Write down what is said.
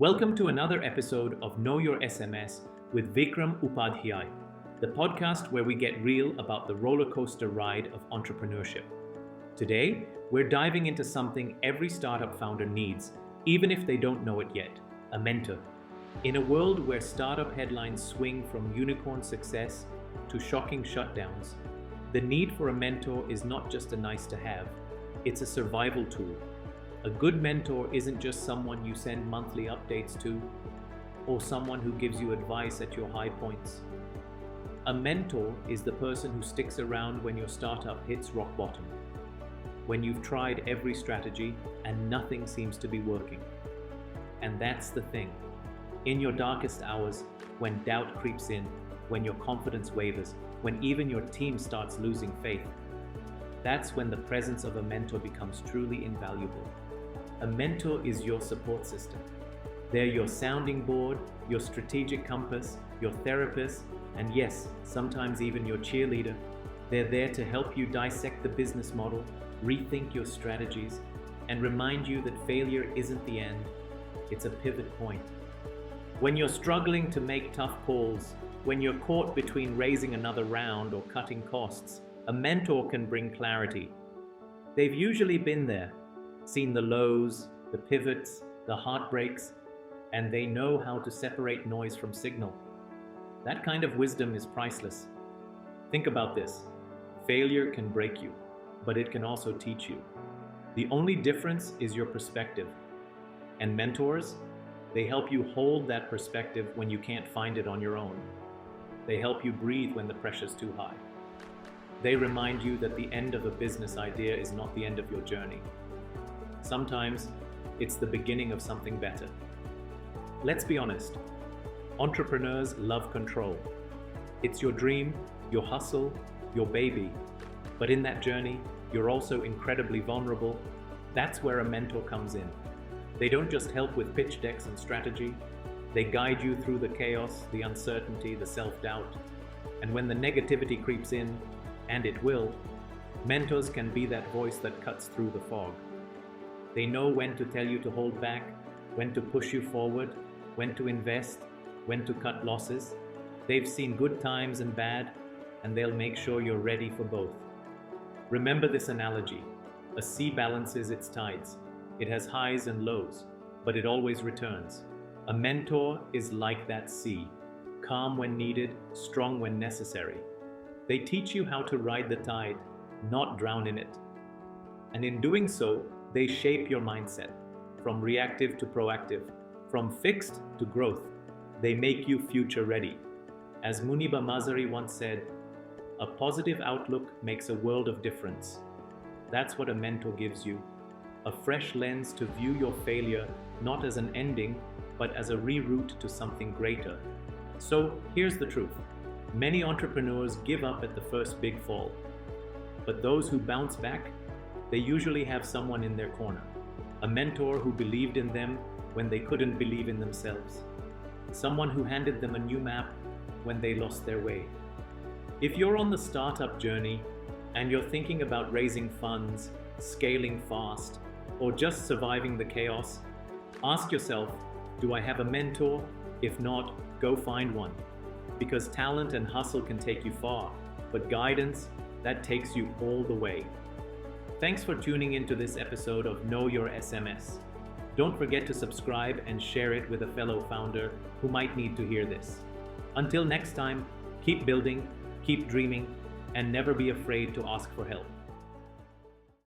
Welcome to another episode of Know Your SMS with Vikram Upadhyaya, the podcast where we get real about the roller coaster ride of entrepreneurship. Today, we're diving into something every startup founder needs, even if they don't know it yet: a mentor. In a world where startup headlines swing from unicorn success to shocking shutdowns, the need for a mentor is not just a nice to have, it's a survival tool. A good mentor isn't just someone you send monthly updates to, or someone who gives you advice at your high points. A mentor is the person who sticks around when your startup hits rock bottom, when you've tried every strategy and nothing seems to be working. And that's the thing. In your darkest hours, when doubt creeps in, when your confidence wavers, when even your team starts losing faith, that's when the presence of a mentor becomes truly invaluable. A mentor is your support system. They're your sounding board, your strategic compass, your therapist, and yes, sometimes even your cheerleader. They're there to help you dissect the business model, rethink your strategies, and remind you that failure isn't the end, it's a pivot point. When you're struggling to make tough calls, when you're caught between raising another round or cutting costs, a mentor can bring clarity. They've usually been there, seen the lows, the pivots, the heartbreaks, and they know how to separate noise from signal. That kind of wisdom is priceless. Think about this. Failure can break you, but it can also teach you. The only difference is your perspective. And mentors, they help you hold that perspective when you can't find it on your own. They help you breathe when the pressure's too high. They remind you that the end of a business idea is not the end of your journey. Sometimes it's the beginning of something better. Let's be honest. Entrepreneurs love control. It's your dream, your hustle, your baby. But in that journey, you're also incredibly vulnerable. That's where a mentor comes in. They don't just help with pitch decks and strategy. They guide you through the chaos, the uncertainty, the self-doubt. And when the negativity creeps in, and it will, mentors can be that voice that cuts through the fog. They know when to tell you to hold back, when to push you forward, when to invest, when to cut losses. They've seen good times and bad, and they'll make sure you're ready for both. Remember this analogy. A sea balances its tides. It has highs and lows, but it always returns. A mentor is like that sea, calm when needed, strong when necessary. They teach you how to ride the tide, not drown in it. And in doing so, they shape your mindset, from reactive to proactive, from fixed to growth. They make you future ready. As Muniba Mazari once said, "A positive outlook makes a world of difference." That's what a mentor gives you. A fresh lens to view your failure not as an ending, but as a reroute to something greater. So here's the truth. Many entrepreneurs give up at the first big fall. But those who bounce back, they usually have someone in their corner. A mentor who believed in them when they couldn't believe in themselves. Someone who handed them a new map when they lost their way. If you're on the startup journey and you're thinking about raising funds, scaling fast, or just surviving the chaos, ask yourself, do I have a mentor? If not, go find one. Because talent and hustle can take you far, but guidance, that takes you all the way. Thanks for tuning into this episode of Know Your SMS. Don't forget to subscribe and share it with a fellow founder who might need to hear this. Until next time, keep building, keep dreaming, and never be afraid to ask for help.